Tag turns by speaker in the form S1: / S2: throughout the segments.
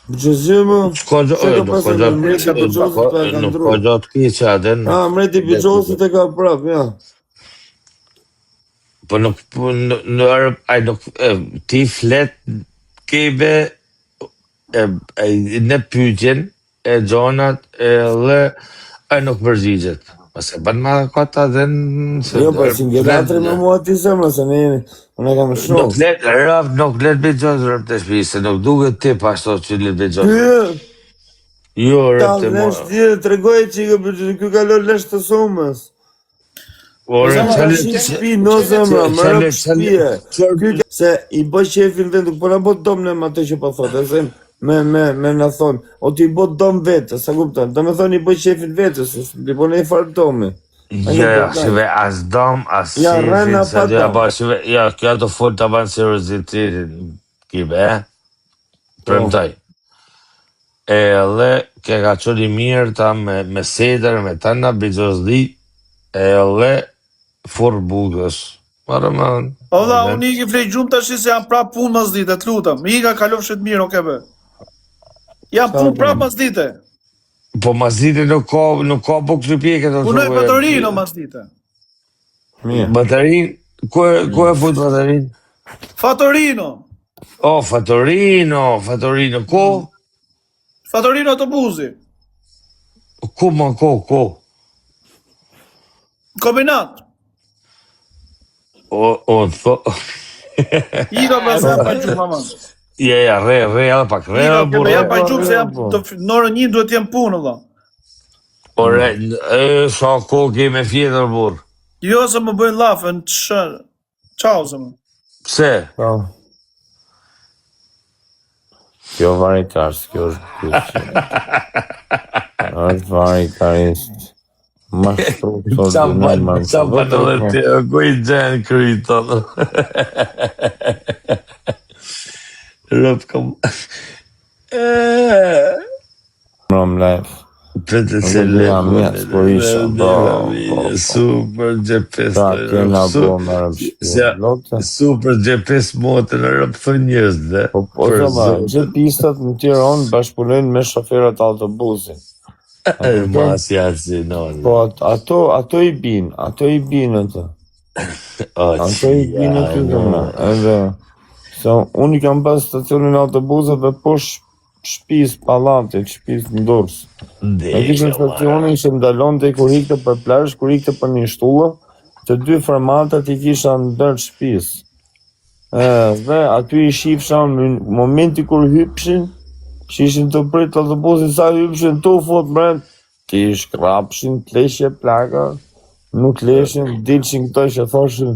S1: Gjëzë më,
S2: S'ka
S1: që ka
S2: nuk ka
S1: pasur me mreti Bëgjosit për e ka
S2: nuk
S1: ndru.
S2: ka gjatë keqe atë.
S1: Mreti Bëgjosit e ka prap, ja.
S2: Po nuk, ti flet kebe në pyetjen e gjonat dhe ai nuk përgjigjet. Ose bën ma kota dhe
S1: Jo, pa si ngjelatri me mua ti zemra, se ne kam shumë.
S2: Nuk let Bëgjoz rëp të shpi, se nuk duket ti pashto që let Bëgjoz. Jo, rëp të mua.
S1: Të regoj që kjo kalon lesh të somës. Shpi në zemra, më rëp shpije. Se i bë shefin dhe nuk përna bot dom në më të që po thotë, se me në thonë, o ti bot dom vetë, sa kupton, do me thonë i bë shefin vetë, se li po ne i farë domi.
S2: Ja, shive, as dom, as shefin, sa dhe ba, shive, ja, kjo të fol të banë seriositetin, kibe, premtaj. Edhe, ke ka qëri mirë ta me seder, me tana, Bëgjozli, edhe, for bugës. Marëman.
S3: O dha, unë i ki flej gjumë të shi se jam prap punë mas dite, të lutëm. Mi ka kalov shetë mirë, oke be. Jam punë prap mas dite.
S2: Po mas dite nuk ka buk të pjeke të shumë.
S3: Punoj Fatorino mas dite.
S2: Batarin? Ku e fut Batarin?
S3: Fatorino.
S2: Oh, Fatorino, ku?
S3: Fatorino të buzi.
S2: Ku ma, ku?
S3: Kombinat.
S2: O, thot...
S3: I ka përse jam pa gjumë, maman.
S2: Ja, re, edhe pak, re,
S3: burë. Jam pa gjumë se jam në orën 1 duhet jem punë, dha.
S2: Ore, sa ko keme fjetër, burë?
S3: Jo, se më bëjnë lafën, qau se më.
S2: Pse?
S1: Kjo varitarës, kjo është kështë. është varitarist. Ma shtrukë të dhe në
S2: Qa pa në dhe të kuj gjenë kryton. Rëp kam...
S1: Mëm lef.
S2: Pete se lef. Super gjepes. Super gjepes motë në rëp thë njës dhe.
S1: Po të ma, gjepistat në Tiranë bashkëpunojnë me shoferat autobusin. Po ato i binë ato. Ato i binë ato edhe se unë i kam pas stacionin autobusave po shpis palatit, shpis ndurs. E kishën stacionin që ndalon të i kur ikte për plash, kur ikte për një shtullë, të dy formatat i kisha ndër shpis. Dhe aty i shifsha në momenti kur hypshin, që ishin të prit autobusin, sa hypshin të fot brend, ti shkrapshin, pleshje plaka, nuk leshin, dilshin këto që thoshin,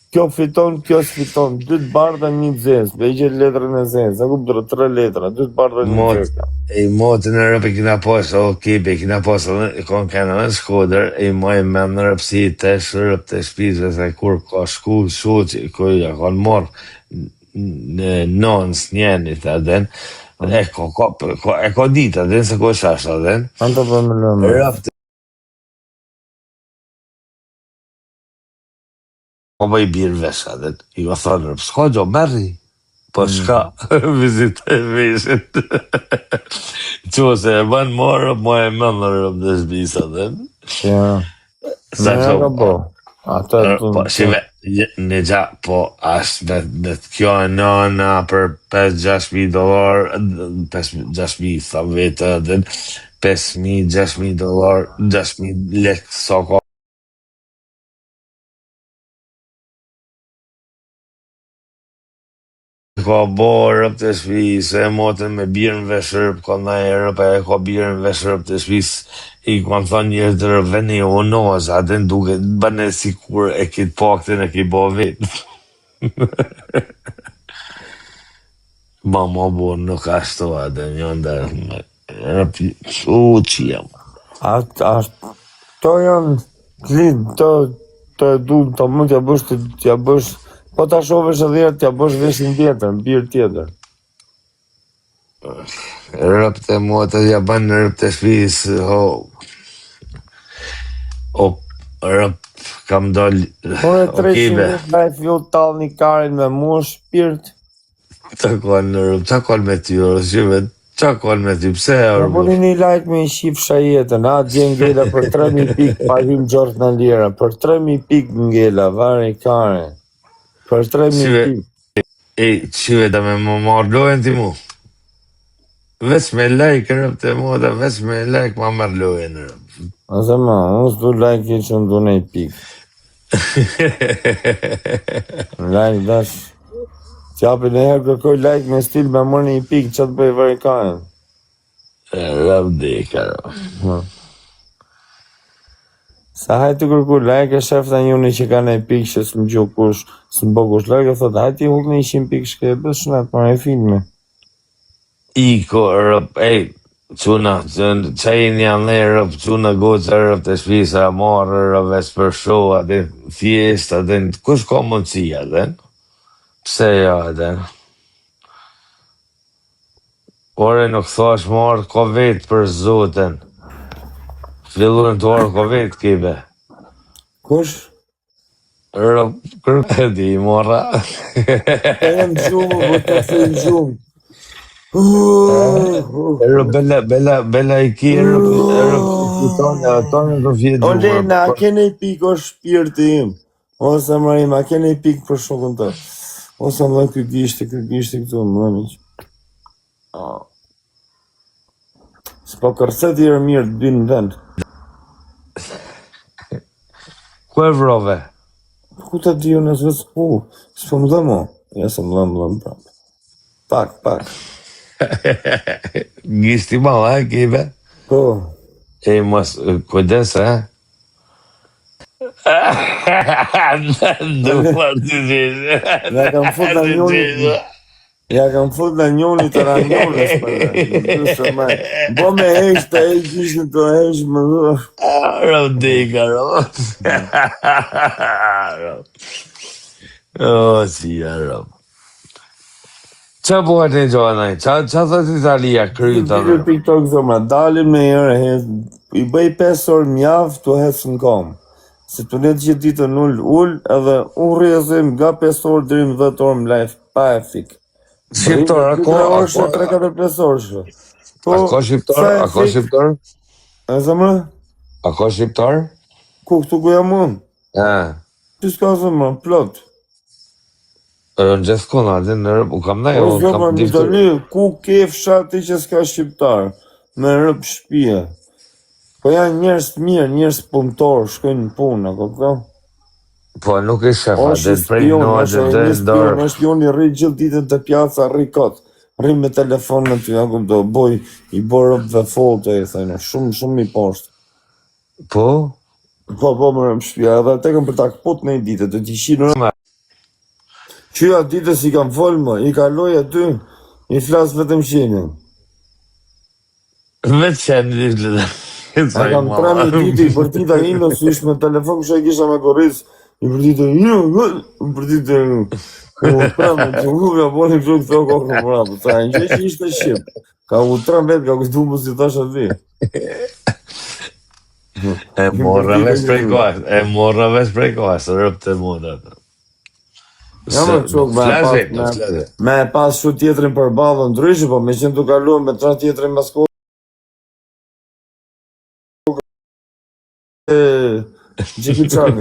S1: kjo fiton, kjo s'fiton, 2 bardha 1 zez, vejgje letrën e zez, aku bërë 3 letra, 2 bardha 1 zez.
S2: E motë në rëpë kina posë, kina posë, kon kena në Shkodër, e moj me në rëpësi të shërëp të shpizve, se kur ka shku, shuqë, kuja, kon morë në nonës njenit, adhen, e ko ditë, adhen, se ko shash, adhen.
S1: Anto për me lëmë.
S2: Rëpë po më i birë vesh, adhen, i më thonë rëpë, s'ka gjo, merri. Po shka, vizitë e vishit. Qo se e banë marë, mo e mënë në rëmë dhe shbisa dhe.
S1: Ja, me e ka bo.
S2: Po, shive, në gja, po, ashtë me kjo e nëna për $5,000, 6,000, thamë vetë, dhe $5,000, 6,000, 6,000 lekë, so ka. Ka bo rëp të shpi, se e motën me birën vesh rëp, ka na e rëp, e ka birën vesh rëp të shpi, i kam thonë njërë të rëp, veni o nozë, atë në duke, bëne si kur e kitë paktin e ki bo vetë. Ma bo nuk ashtu, atë njën dhe rëp, që jam.
S1: To janë, të du, të mund t'ja bësh, po ta shovesh edhe t'ja bësh veshin tjetër, birë tjetër.
S2: Rëp të motë, ja banë rëp të shpis, rëp, kam dollë,
S1: Po e 300 me e fjo t'alë një karin me mua shpirt.
S2: Të konë në rëp, të konë me tyro, shive, Qa konë me ty, pse e
S1: Në
S2: orë
S1: puni një like me i shifë shajetën, a Gjengela për 3.000 pik, pa him Gjort në lira, për 3.000 pik ngela, vari kare, për 3.000
S2: Qive,
S1: pik.
S2: qive da me më marrlojnë ti mu. Veç me like, rëp të mu, da veç me like ma marrlojnë, rëp.
S1: A zema, unë s'du like i që më du nej pik. Like dash. Qapi në herë kërkoj like me stil me mërë një pik, që të bëj vari kare.
S2: Rëp dika, rëp.
S1: Sa hajtë të kërku like e shefta njëni që ka nej pik që s'më gjo kush, s'më bo kush like, e thot hajtë i hullë një 100 pik shke, bës shnet për e filmi.
S2: Iko, rëp, quna, që i një anë rëp, quna goqa rëp të shpisa, marrë rëp, veç për show, atë fjest, atë, kush ka mundësi, atë? Pse jo, atë? Ore nuk thash marrë ko vetë për zotën. Fillurën të orë ko vetë kibe.
S1: Kush?
S2: Rëp, kërë di, morra.
S1: E jam gjumë, po të thëjnë gjumë.
S2: Bella i ki, tonë të fjetë.
S1: O Lena, a kene i pik o shpirti im? Ose më im, a kene i pik për shokën të? Ose më dhe këtë gishti këtu, më dhe miqë. S'po kërset i mirë të binë në vend.
S2: Ku e vrove?
S1: Ku të di unë e zvëtë ku? S'po më dhe mo? Ja se më dhe prapë. Pak.
S2: Gishti ma, kibe?
S1: Po.
S2: E mos, kujdes,
S1: Ja kam fut në njoni. Ja kam fut në njoni të ranjones për dhe. Bo me hesh të hesh ishën të hesh më dhe.
S2: Rëv dika, rëv. O, si ja, rëv. Qa bëhet një gjohanaj? Qa thët Italia kryta?
S1: Në TikTok zoma, dalim në jërë, i bëj 5 orë mjavë të hecë në kom. Se të letë gjithë ditë në ull, edhe unë rrezim nga 5 orë dhe 10 orë më live, pa e fik.
S2: Shqiptar, ako?
S1: 3-4-5 orë.
S2: Ako shqiptar?
S1: E zëmë?
S2: Ako shqiptar?
S1: Ku këtu ku jam unë? Që s'ka zëmë, plot.
S2: Në gjithë kona, në rëp, u kam najë,
S1: O zëmë, në të ku ke fshati që s'ka shqiptar? Me rëp shpia. Po janë njerës të mirë, njerës punëtorë, shkojnë në punë, ako këto?
S2: Po, nuk e shefa, dhe të prej noa dhe dhe ndorë.
S1: Në shpioni rri gjithë ditën të pjaca, rri kotë. Rri me telefonën të jakum do boj, i borë dhe foto e thajnë, shumë i poshtë.
S2: Po?
S1: Po, më rëmë shpia, edhe tekëm për ta këput në i ditë, të t'i shinë rëmë. Qyja ditës i kam folë më, i kaloj aty, i flasë vetëm shinin.
S2: Vetë qenë një dhe.
S1: A kam 3 ditë i përtita indo, si ishë me telefon, kështë e kisha me koris, i përtita i përtita u trame, që u ka boni kështë këto kokë në prapë, ta në që ishte Shqip, ka u trame vetë, ka kështu më si tash atë vi.
S2: E morra veç prej kohës, rëp të mund atë.
S1: Ja më qokë me pas shu tjetërin për balë ndryshë, po me qenë të kaluar me 3 tjetërin mas kohë. Jackie Chan.